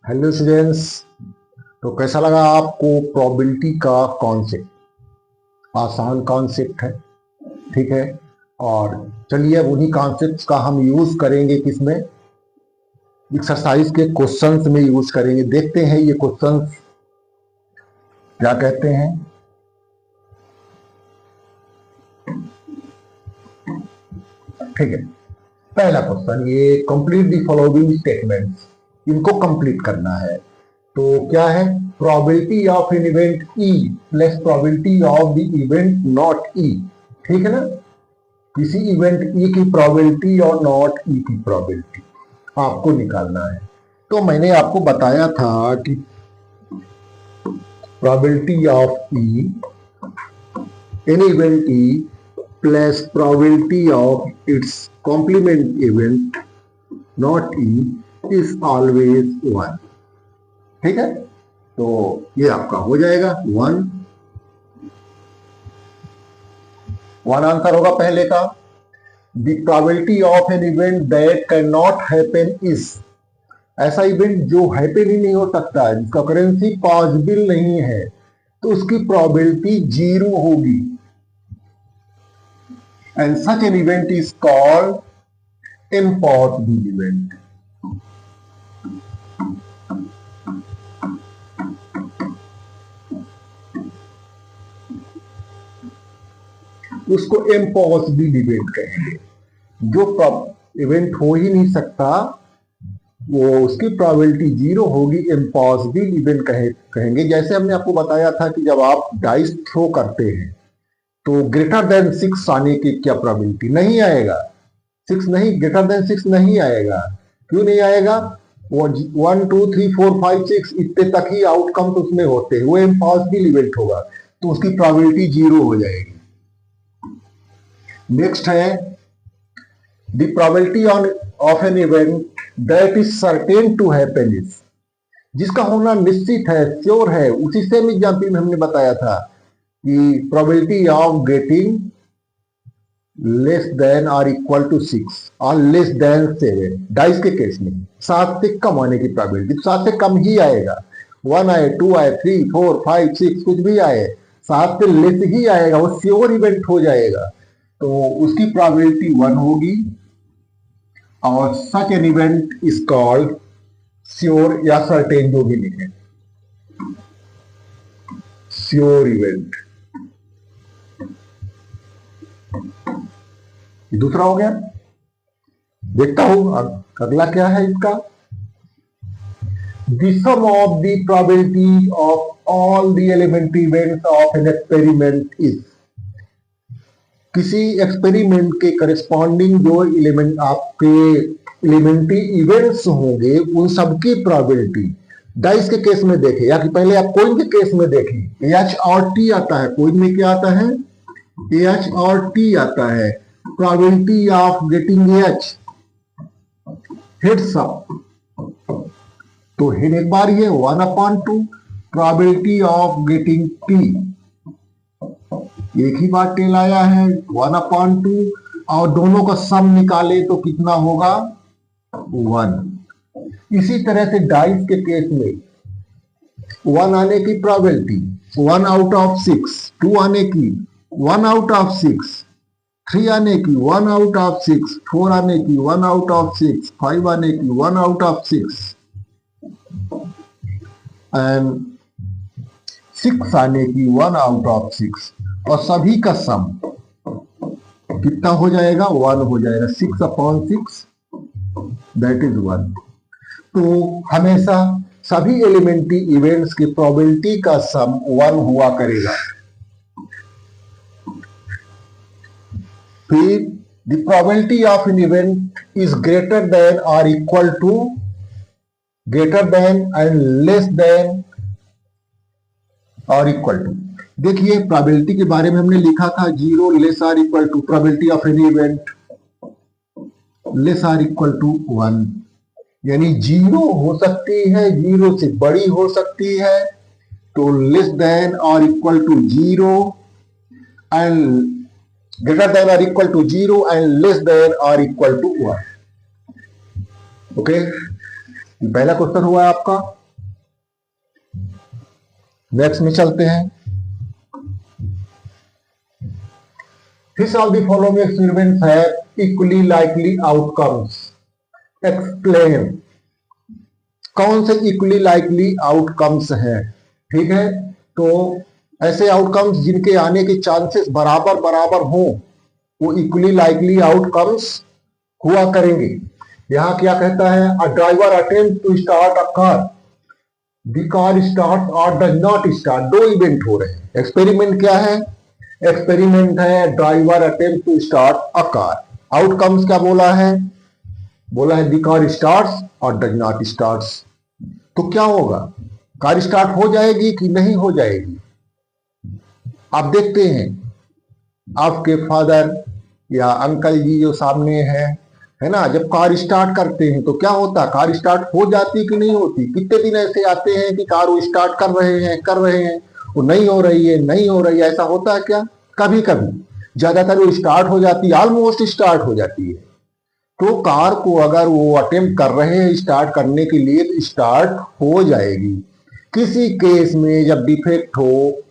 Hello students. तो कैसा लगा आपको प्रोबेबिलिटी का कॉन्सेप्ट? आसान कॉन्सेप्ट है, ठीक है। और चलिए अब उन्हीं कॉन्सेप्ट्स का हम यूज करेंगे किसमें, एक्सरसाइज के क्वेश्चंस में यूज करेंगे। देखते हैं ये क्वेश्चंस क्या कहते हैं। ठीक है, पहला क्वेश्चन, ये कंप्लीट द फॉलोइंग स्टेटमेंट्स, इनको कंप्लीट करना है। तो क्या है, probability of an event E plus probability of the event not E, ठीक है ना। किसी इवेंट ई की प्रोबेबिलिटी और नॉट ई की प्रोबेबिलिटी आपको निकालना है। तो मैंने आपको बताया था कि probability of E, an event E plus probability of its complement event not E is always one, ठीक है। तो ये आपका हो जाएगा वन आंसर होगा पहले का। The probability of an event that can not happen is, ऐसा इवेंट जो हैपन ही नहीं हो सकता है, जिसका करेंसी पॉसिबल नहीं है, तो उसकी प्रोबेबिलिटी जीरो होगी। And such an event is called impossible event. उसको इम्पॉसिबल इवेंट कहेंगे। जो इवेंट हो ही नहीं सकता वो उसकी प्रोबेबिलिटी जीरो होगी, इम्पॉसिबल इवेंट कहेंगे। जैसे हमने आपको बताया था कि जब आप डाइस थ्रो करते हैं तो ग्रेटर देन 6 आने की क्या प्रोबेबिलिटी, नहीं आएगा। 6 नहीं, ग्रेटर देन 6 नहीं आएगा। क्यों नहीं आएगा? वो 1 2 3 4 5 6 इतने तक ही आउटकम तो उसमें होते हैं, वो इम्पॉसिबल इवेंट होगा, तो उसकी प्रोबेबिलिटी जीरो हो जाएगी। नेक्स्ट है the probability of an event that is certain to happen is, जिसका होना निश्चित है, श्योर है। उसी सेम एग्जाम्पल में हमने बताया था कि probability of getting less than और इक्वल टू 6 और लेस देन 7, डाइस के केस में 7 से कम आने की प्रोबेबिलिटी, तो 7 से कम ही आएगा। 1 आए, 2 आए, 3 4 5 6 कुछ भी आए, 7 से लेस ही आएगा, वो श्योर इवेंट हो जाएगा, तो उसकी प्रोबेबिलिटी 1 होगी। और such an event is called sure या सर्टेन, जो भी लिखे, श्योर इवेंट। दूसरा हो गया। देखता हूं अगला क्या है इसका। The sum of the probability of all the elementary events of an experiment is, किसी एक्सपेरिमेंट के करस्पॉन्डिंग जो एलिमेंट आपके एलिमेंट्री इवेंट्स होंगे उन सबकी प्रोबेबिलिटी डाइस के केस में देखें, या कि पहले आप कोइन के केस में देखें। एच और टी आता है, कोइन में क्या आता है, एच और टी आता है। Probability of getting H heads up, तो हेड एक बार ये 1/2, प्रोबेबिलिटी ऑफ गेटिंग टी एक ही बार टेल आया है 1/2, और दोनों का सम निकाले तो कितना होगा 1। इसी तरह से डाइस के केस में 1 आने की प्रोबेबिलिटी 1 आउट ऑफ 6, 2 आने की 1 आउट ऑफ 6, 3 आने की 1 आउट ऑफ 6, 4 आने की 1 आउट ऑफ 6, 5 आने की 1 आउट ऑफ 6 एंड 6 आने की 1 आउट ऑफ 6, और सभी का सम कितना हो जाएगा 1 हो जाएगा। 6/6 दैट इज 1। तो हमेशा सभी एलिमेंट्री इवेंट्स की प्रोबेबिलिटी का सम 1 हुआ करेगा। फिर the probability of an event is greater than और equal to, greater than and less than और इक्वल टू। देखिए प्रोबेबिलिटी के बारे में हमने लिखा था 0 less or equal to probability of any event less or equal to 1, यानी 0 हो सकती है, 0 से बड़ी हो सकती है, तो लेस देन और equal to 0 and greater than और equal to 0 and less than और इक्वल टू 1। ओके, पहला क्वेश्चन हुआ है आपका। नेक्स्ट में चलते हैं। Which of the following experiments have equally likely outcomes? Explain. कौन से इक्वली लाइकली आउटकम्स हैं? ठीक है, तो ऐसे आउटकम्स जिनके आने के चांसेस बराबर बराबर हो, वो इक्वली लाइकली आउटकम्स हुआ करेंगे। यहां क्या कहता है? A driver attempt to start a car, the car start और डज नॉट स्टार्ट। दो इवेंट हो रहे हैं। एक्सपेरिमेंट क्या है? एक्सपेरिमेंट है driver attempt to start a car. Outcomes क्या बोला है? बोला है द कार स्टार्ट्स और डज नॉट स्टार्ट्स। तो क्या होगा? कार स्टार्ट हो जाएगी कि नहीं हो जाएगी? आप देखते हैं आपके फादर या अंकल जी जो सामने है ना, जब कार स्टार्ट करते हैं तो क्या होता? कार स्टार्ट हो जाती कि नहीं होती? कितने दिन ऐसे आते हैं कि कार वो स्टार्ट कर रहे हैं, वो नहीं हो रही है, नहीं हो रही है। ऐसा होता है क्या? कभी कभी। ज्यादातर वो स्टार्ट हो जाती है, ऑलमोस्ट स्टार्ट हो जाती है। तो कार को अगर वो अटेम्प्ट कर रहे हैं स्टार्ट करने के लिए तो स्टार्ट हो जाएगी। किसी केस में जब डिफेक्ट हो,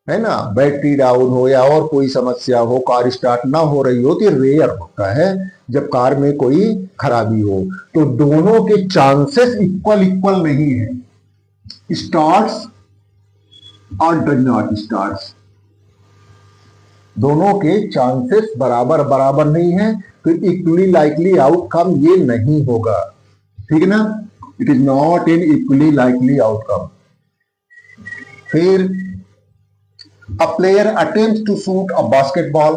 है ना, बैटरी डाउन हो या और कोई समस्या हो, कार स्टार्ट ना हो रही हो, तो रेयर होता है जब कार में कोई खराबी हो। तो दोनों के चांसेस इक्वल इक्वल नहीं है, स्टार्ट्स और डज नॉट स्टार्ट्स। दोनों के चांसेस बराबर बराबर नहीं है, तो इक्वली लाइकली आउटकम ये नहीं होगा। ठीक है ना? It is not an equally likely outcome. फिर a player attempts to shoot a basketball,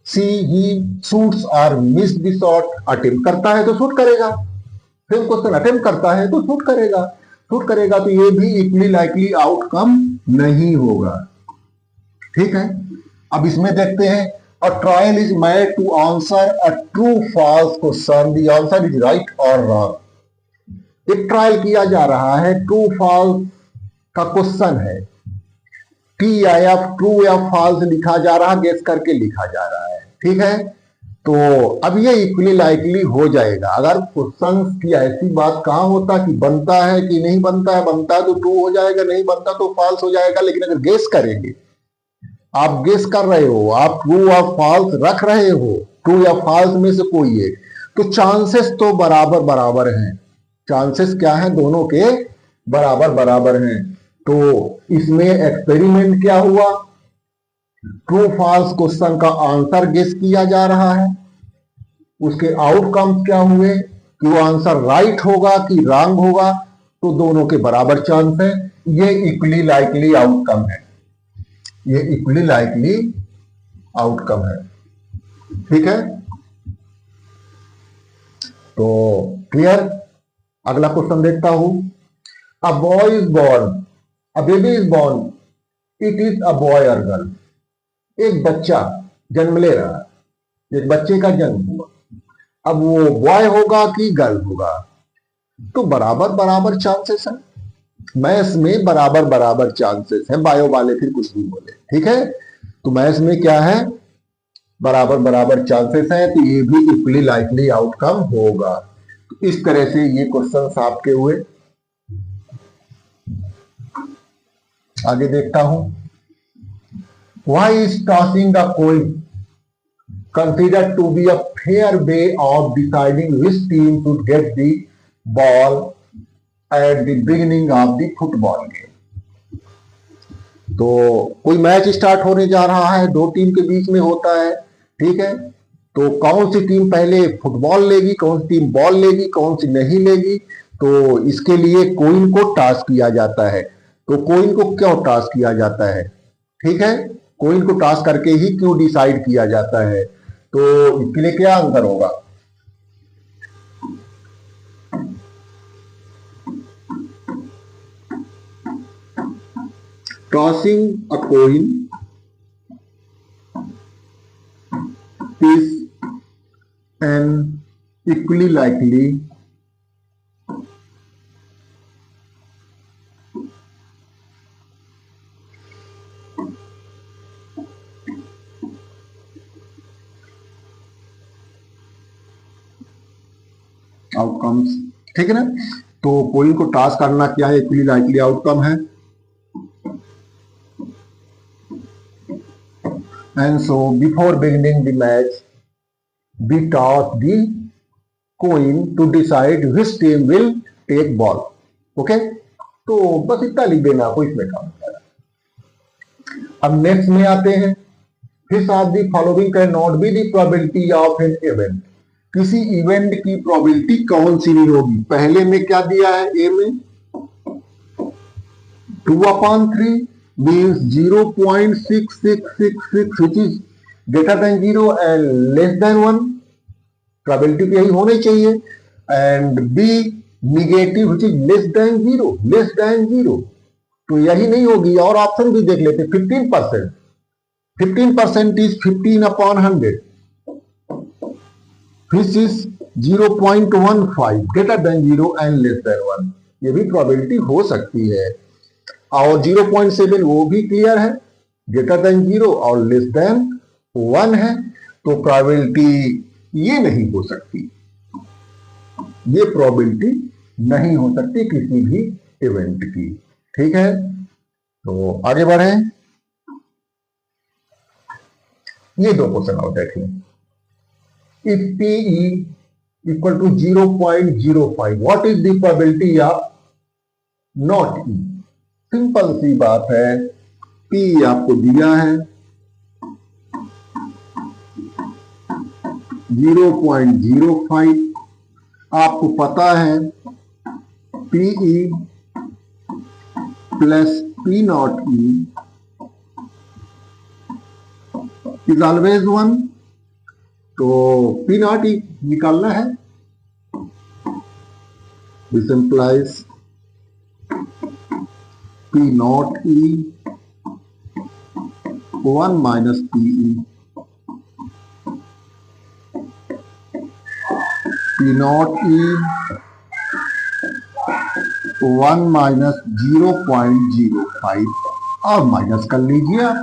see he shoots or miss the shot। Attempt करता है तो शूट करेगा। फिर क्वेश्चन, अटेम्प्ट करता है तो शूट करेगा। शूट करेगा तो ये भी इक्वली लाइकली आउटकम नहीं होगा। ठीक है, अब इसमें देखते हैं। A trial is made to answer a true false question, the answer is right और रॉन्ग। एक ट्रायल किया जा रहा है, ट्रू फॉल्स का क्वेश्चन है। TIF ट्रू या फॉल्स लिखा जा रहा, गेस करके लिखा जा रहा है। ठीक है, तो अब ये इक्वली लाइकली हो जाएगा। अगर क्वेश्चन की ऐसी बात कहां होता कि बनता है कि नहीं बनता है, बनता है तो ट्रू हो जाएगा, नहीं बनता तो फॉल्स हो जाएगा। लेकिन अगर गेस करेंगे, आप गेस कर रहे हो, आप ट्रू या फॉल्स रख रहे हो, ट्रू या फॉल्स में से कोई एक, तो चांसेस तो बराबर बराबर हैं। चांसेस क्या है? दोनों के बराबर बराबर हैं। तो इसमें एक्सपेरिमेंट क्या हुआ? ट्रू फॉल्स क्वेश्चन का आंसर गेस किया जा रहा है। उसके आउटकम क्या हुए कि वो आंसर राइट होगा कि रॉन्ग होगा। तो दोनों के बराबर चांस है। ये इक्वली लाइकली आउटकम है। ये इक्वली लाइकली आउटकम है। ठीक है, तो क्लियर। अगला क्वेश्चन देखता हूं। A boy is born, a baby is born, it is a boy और गर्ल। एक बच्चा जन्म ले रहा है, एक बच्चे का जन्म हुआ। अब वो बॉय होगा कि गर्ल होगा? तो बराबर बराबर चांसेस है। मैथ्स में बराबर बराबर चांसेस है। बायो वाले फिर कुछ भी बोले। ठीक है, तो मैथ्स में क्या है? बराबर बराबर चांसेस है, तो ये भी इक्वली लाइकली आउटकम होगा। तो इस तरह से ये क्वेश्चन आपके हुए। आगे देखता हूं। Why is tossing a coin considered to be a fair way of deciding which team should get the ball at the beginning of the football game? तो कोई मैच स्टार्ट होने जा रहा है, दो टीम के बीच में होता है। ठीक है, तो कौन सी टीम पहले फुटबॉल लेगी, कौन सी टीम बॉल लेगी, कौन सी नहीं लेगी? तो इसके लिए कोइन को टॉस किया जाता है। तो कोइन को क्यों टॉस किया जाता है? ठीक है, कोइन को टॉस करके ही क्यों डिसाइड किया जाता है? तो इसके लिए क्या आंसर होगा? Tossing a coin is an equally likely outcomes ठीक है ना। तो कोइन को टॉस करना क्या है, इक्वली लाइकली आउटकम है। And so before beginning the match we toss the coin to decide which team will take ball. Okay, तो बस इतना लिख देना आपको, इसमें काम है। अब नेक्स्ट में आते हैं, फिर of the following can not be the probability of an event. किसी इवेंट की प्रोबेबिलिटी कौन सी नहीं होगी। पहले में क्या दिया है, ए में 2/3 means 0.6666 which is greater than 0 and less than 1। प्रोबेबिलिटी यही होनी चाहिए। And b negative which is less than 0, less than 0 तो यही नहीं होगी। और ऑप्शन भी देख लेते, 15%, 15% is 15/100 which is 0.15 greater than 0 and less then 1। ये भी प्रोबेबिलिटी हो सकती है। और 0.7 वो भी क्लियर है, ग्रेटर देन 0 और लेस देन 1 है। तो प्रोबेबिलिटी ये नहीं हो सकती, ये प्रोबेबिलिटी नहीं हो सकती किसी भी इवेंट की। ठीक है, तो आगे बढ़े। ये दो क्वेश्चन और देख लें। If PE equal to 0.05 what is the probability of not E। Simple सी बात है, P आपको दिया है 0.05, आपको पता है PE plus P0E is always 1। तो P0E निकालना है। This implies P0E 1 minus PE। P0E 1 minus 0.05 और माइनस कर लीजिए आप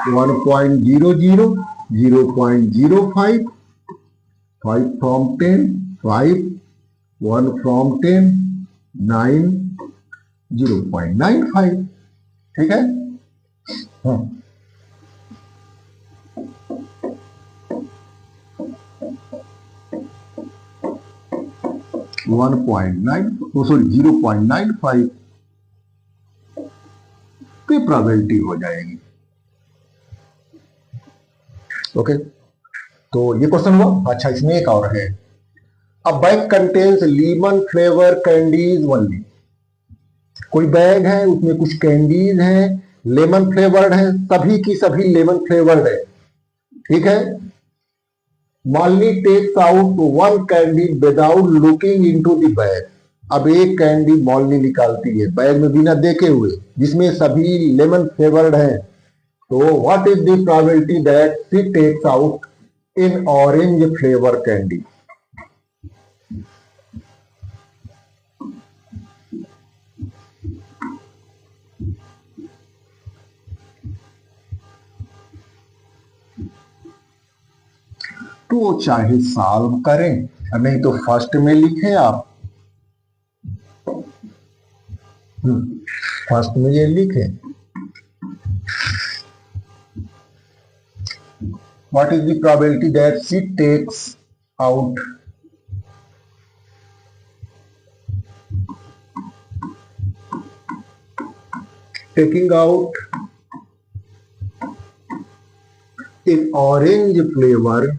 1.00, 0.05, 5 from 10, 5, 1 from 10, 9, 0.95। ठीक है, हाँ। 0.95 की प्रोबेबिलिटी हो जाएगी। ओके, तो ये क्वेश्चन हुआ। अच्छा, इसमें एक और है। अ bag contains Lehman flavour candies only. कोई बैग है, उसमें कुछ कैंडीज हैं, लेमन फ्लेवर्ड है, सभी की सभी लेमन फ्लेवर्ड है। ठीक है, Malini takes out 1 candy without looking into the bag. अब एक कैंडी मॉलनी निकालती है बैग में बिना देखे हुए, जिसमें सभी लेमन फ्लेवर्ड हैं। तो what is the probability that she takes out an orange flavour candy. तो चाहे सॉल्व करें, नहीं तो फर्स्ट में लिखें आप, फर्स्ट में ये लिखें what is the probability that she takes out taking out an orange flavour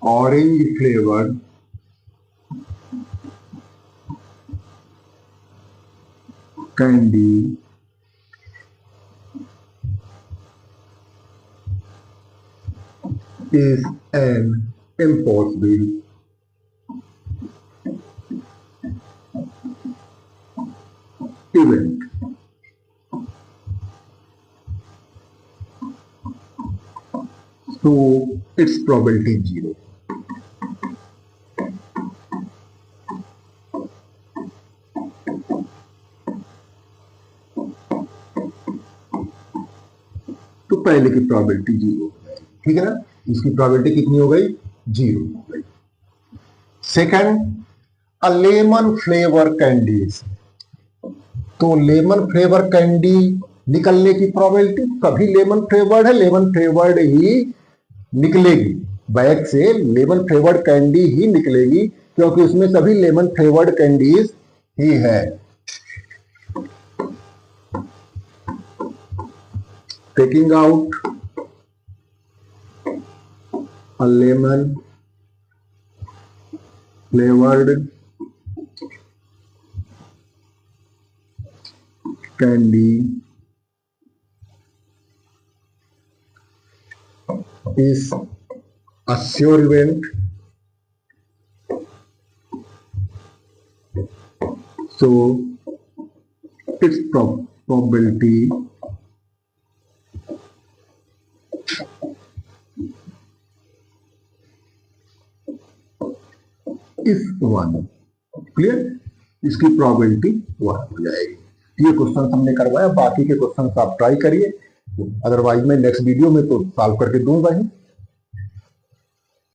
orange flavored candy is an impossible event। So its probability 0। तो पहले की प्रोबेबिलिटी 0 है। ठीक है ना, इसकी प्रोबेबिलिटी कितनी हो गई, 0 हो गई। Second, a lemon flavour candies, तो लेमन फ्लेवर कैंडी निकलने की प्रोबेबिलिटी, कभी लेमन फ्लेवर्ड है, लेमन फ्लेवर्ड ही निकलेगी, बैग से लेमन फ्लेवर्ड कैंडी ही निकलेगी, क्योंकि उसमें सभी लेमन फ्लेवर्ड कैंडीज ही है। Taking out a lemon flavoured candy is a sure event, so its probability is 1। Clear, इसकी प्रोबेबिलिटी 1 हो जाएगी। ये क्वेश्चन हमने करवाया, बाकी के क्वेश्चन आप ट्राई करिए, अदरवाइज मैं नेक्स्ट वीडियो में तो सॉल्व करके दूंगा ही।